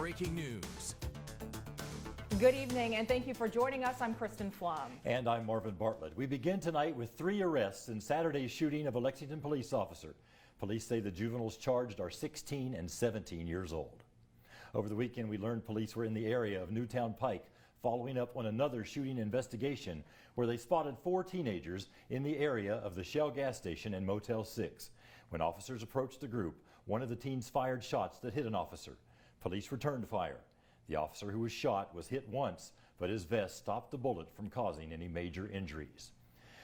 breaking news. Good evening and thank you for joining us. I'm Kristen Flum. And I'm Marvin Bartlett. We begin tonight with 3 arrests in Saturday's shooting of a Lexington police officer. Police say the juveniles charged are 16 and 17 years old. Over the weekend, we learned police were in the area of Newtown Pike following up on another shooting investigation where they spotted 4 teenagers in the area of the Shell gas station and Motel 6. When officers approached the group, one of the teens fired shots that hit an officer. Police returned fire. The officer who was shot was hit once, but his vest stopped the bullet from causing any major injuries.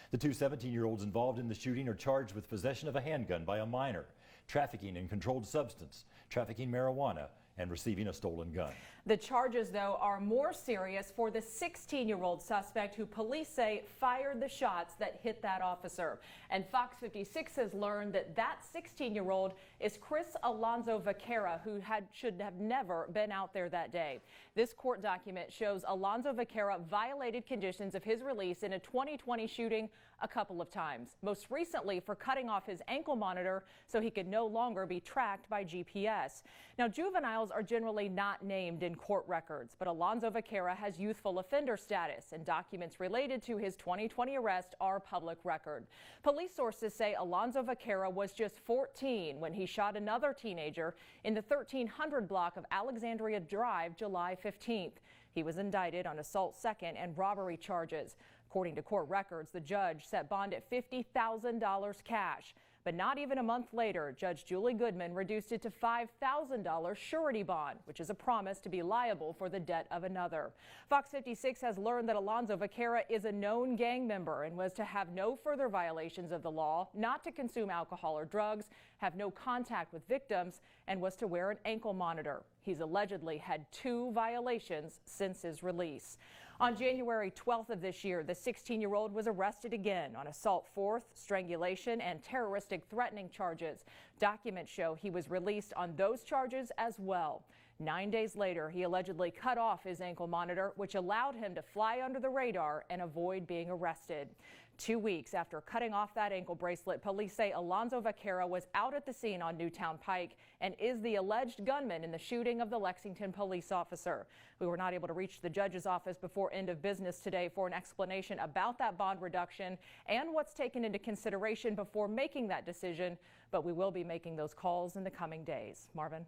The 2 17-year-olds involved in the shooting are charged with possession of a handgun by a minor, trafficking in controlled substance, trafficking marijuana, and receiving a stolen gun. The charges, though, are more serious for the 16-year-old suspect who police say fired the shots that hit that officer. And Fox 56 has learned that that 16-year-old is Chris Alanzo-Vaquera, who should have never been out there that day. This court document shows Alanzo-Vaquera violated conditions of his release in a 2020 shooting a couple of times, most recently for cutting off his ankle monitor so he could no longer be tracked by GPS. Now, juveniles are generally not named in court records, but Alanzo-Vaquera has youthful offender status, and documents related to his 2020 arrest are public record. Police sources say Alanzo-Vaquera was just 14 when he shot another teenager in the 1300 block of Alexandria Drive July 15th. He was indicted on assault second and robbery charges. According to court records, the judge set bond at $50,000 cash. But not even a month later, Judge Julie Goodman reduced it to $5,000 surety bond, which is a promise to be liable for the debt of another. Fox 56 has learned that Alanzo-Vaquera is a known gang member and was to have no further violations of the law, not to consume alcohol or drugs, have no contact with victims, and was to wear an ankle monitor. He's allegedly had 2 violations since his release. On January 12th of this year, the 16-year-old was arrested again on assault fourth, strangulation, and terroristic threatening charges. Documents show he was released on those charges as well. 9 days later, he allegedly cut off his ankle monitor, which allowed him to fly under the radar and avoid being arrested. 2 weeks after cutting off that ankle bracelet, police say Alanzo-Vaquera was out at the scene on Newtown Pike and is the alleged gunman in the shooting of the Lexington police officer. We were not able to reach the judge's office before end of business today for an explanation about that bond reduction and what's taken into consideration before making that decision, but we will be making those calls in the coming days. Marvin.